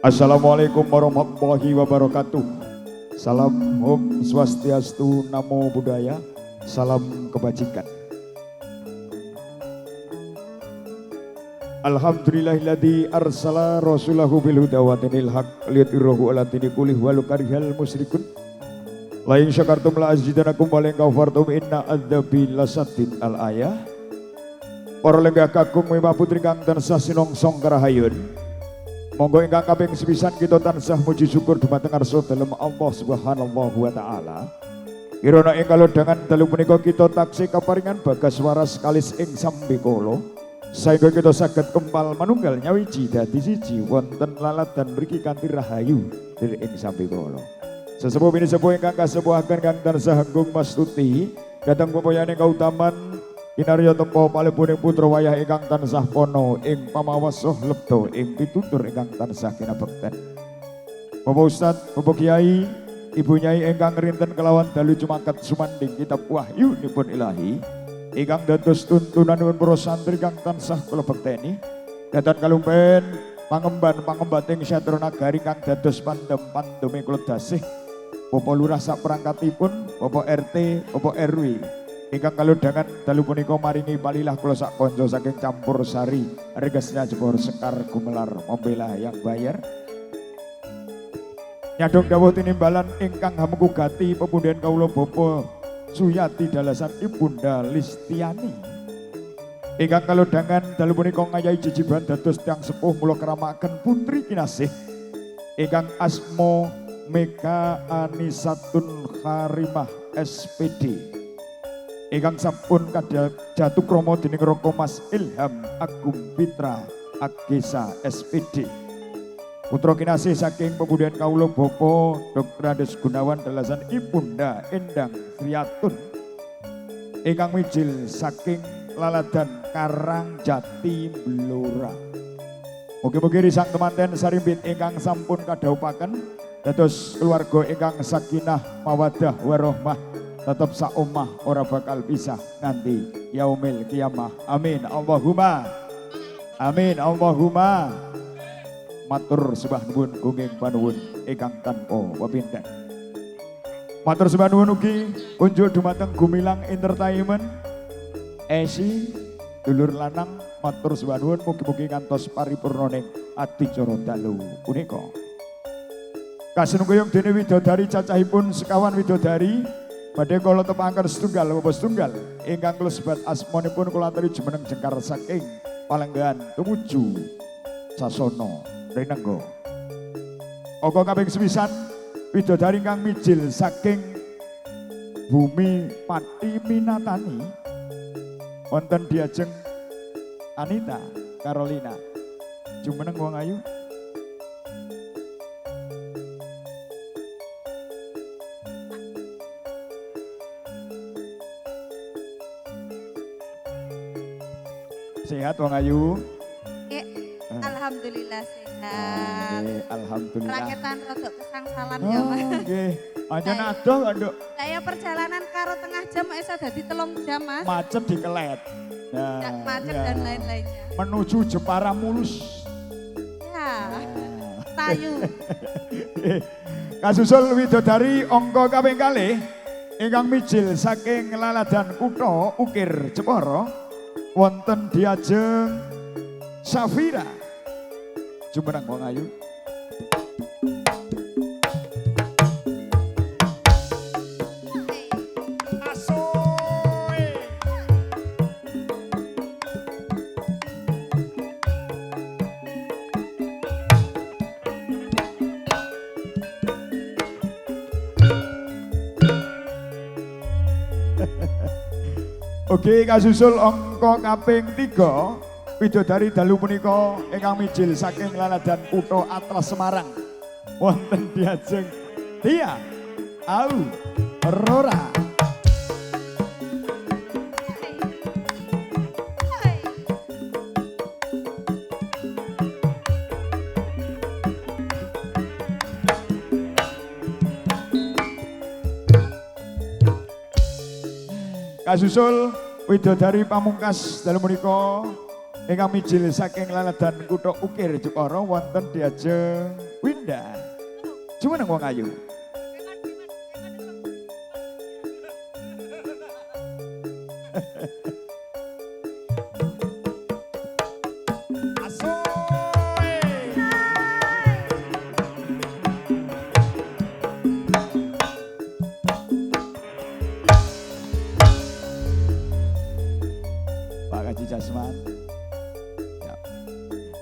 Assalamualaikum warahmatullahi wabarakatuh. Salam Om Swastiastu, Namo Buddhaya, salam kebajikan. Alhamdulillahilladzi arsala rasulahu bil huda wa dinil haq liyudhhirahu 'ala dini kullihi walau karihal musyrikun. La in syakartum la azidannakum wa la in kafartum inna adzabi lasadid al-ayah. Para lenggah kakung mimah putri kang tansah sinongsong karahayun. Monggo ingkang kaping sepisan kita tansah muji syukur dumateng ngarsa dalem Allah Subhanahu wa taala. Kirana ing kalodhangan dalu punika kita taksih kaparingan bagas waras kalis ing sambikala. Saengga kita saged kempal manunggal nyawiji dadi siji wonten laladan mriki kanthi rahayu diri ing sambikala. Sesepuh bini sepuh ingkang kasepuhaken kang tansah agung mastuti dhateng pepoyaning kautaman kinarya tempo palepuning putra wayah ingkang tansah pono ing pamawas lebda ing pitutur ingkang tansah kinabekten. Bapak Ustad, Bapak Kiai, Ibu Nyai ingkang rinten kelawan dalu cumaket sumanding kitab Wahyu nipun Ilahi ingkang dados tuntunanipun para santri kang tansah kula bekteni. Dhateng kalumpen pangemban-pangembating Syatra Nagari kang dados pandhem-pandheme kula dasih Bapak Lurah saprangkatipun, Bapak RT, Bapak RW. Ingkang kalodhangan dalu punika maringi palilah kula sak konco saking campur sari regesnya jebor sekar gumelar membela yang bayar. Nyadong dawuh tinimbalan ingkang hamengku gati pepundhen kawula Bapa Suyati dalasan Ibunda Listiani. Ingkang kalodhangan dalu punika ngayahi jejiban dados tiyang sepuh mula keramaken putri kinasih ingkang asma Mega Anisatun Harimah SPD. Ingkang sampun jatuh kromo dening Roko Mas Ilham Agung Fitra Agesa SPD. Putra kinasih saking pepundhen kawula Bapa Dr. Andes Gunawan dalasan Ibunda Endang Triyatun. Ingkang mijil saking laladan Karangjati Blora. Mugi-mugi risang temanten sarimbit ingkang sampun kadhaupaken dados keluarga ingkang sakinah mawaddah warahmah tetap saomah ora bakal pisah nanti yaumil kiamah. Amin Allahumma. Amin Allahumma. Matur sembah nuwun gunging panuwun ingkang tanpa pepindhan. Matur sembah nuwun ugi kunjuk dumateng Gumilang Entertainment Esi dulur lanang. Matur sembah nuwun mugi-mugi ngantos paripurna ning adicara dalu punika. Kasenungkuyung dene widodari cacahipun sekawan widodari badhe kula tepangaken setunggal Bapak setunggal ingkang kula sebat asmanipun kula aturi jumeneng jengkar saking Palenggan tumuju Sasana Rinenggo. Angka kaping sepisan widodari ingkang mijil saking Bumi Pati Minatani wonten diajeng Anita Carolina jumeneng wong ayu. Sehat wong ayu? Alhamdulillah sehat. Alhamdulillah. Raketan rodok kesangsalan ya Mas. Nggih. Aja adoh kok, Nduk. Saya perjalanan karo tengah jam iso dadi 3 jam Mas. Macet dikelet. Macet dan lain-lainnya. Menuju Jepara mulus. Ya. Sayu. Kasusul widodari angka kaping kalih ingkang mijil saking laladan kutha Ukir Jepara. Wonten diajeng Safira jumeneng wong ayu. Oke, kasusul angka kaping 3 widodari dalu punika ingkang mijil saking laladan kutha Atlas Semarang. Wonten diajeng Tia Aurora. Kasusul widodari pamungkas dalu punika ingkang mijil saking laladan kutha Ukir Jepara wonten diajeng Winda. Cuma nang wong ayu. Pak Haji Jasman.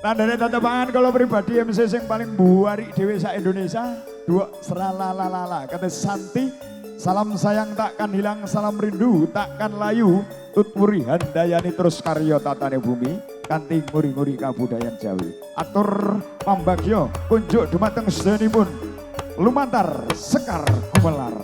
Tandane tatapangan kalau pribadi MC sing paling buari dhewe sak Indonesia, dua seralalala kata Santi, salam sayang takkan hilang, salam rindu takkan layu, tutwuri handayani terus karya tatane bumi, kanthi nguri-nguri kabudayan Jawi. Atur pambagyo kunjuk dumateng sedanipun lumantar sekar gumelar.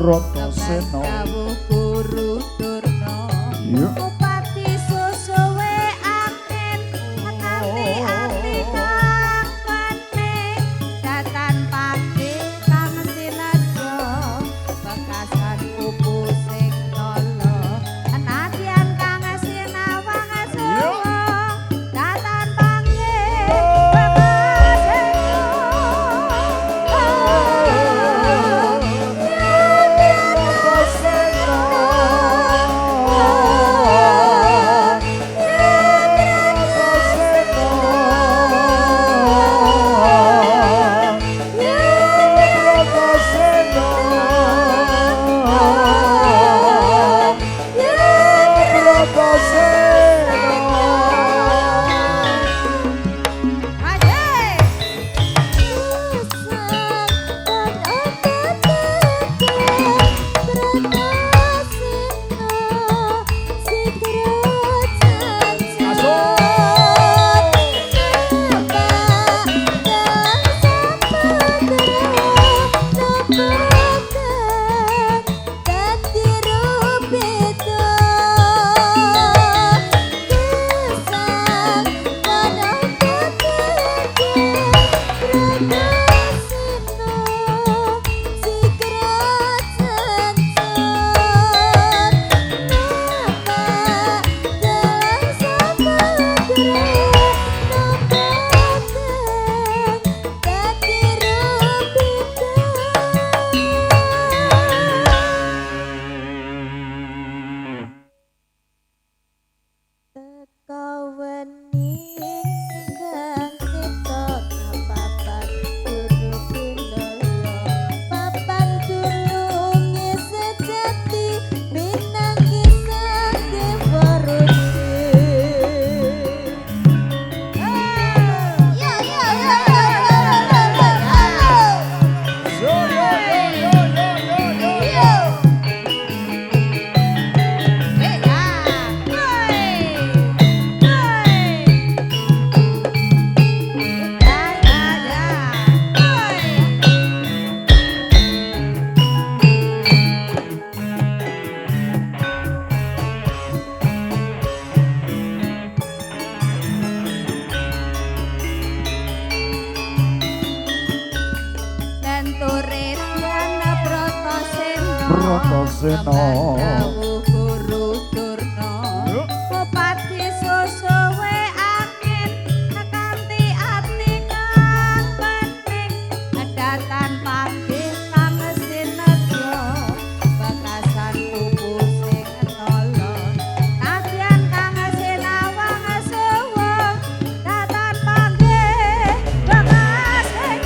Brotoseno Dawuh Guru Durna Bupati susuwe angin Kanthi ati kang pening Datan pagi kang sinaja Bekasan pupu sing lolo Anadian kang sinawang sawa Datan pagi Brotoseno Dawuh Guru Durna Bupati susuwe angin Kanthi ati kang pening Datan pagi kang sinedya Bekasan pupu sing lolo Nadyan kang sinawang sawa Datan pagi bekas sing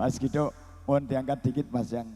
Mas Kido, mohon diangkat dikit Mas yang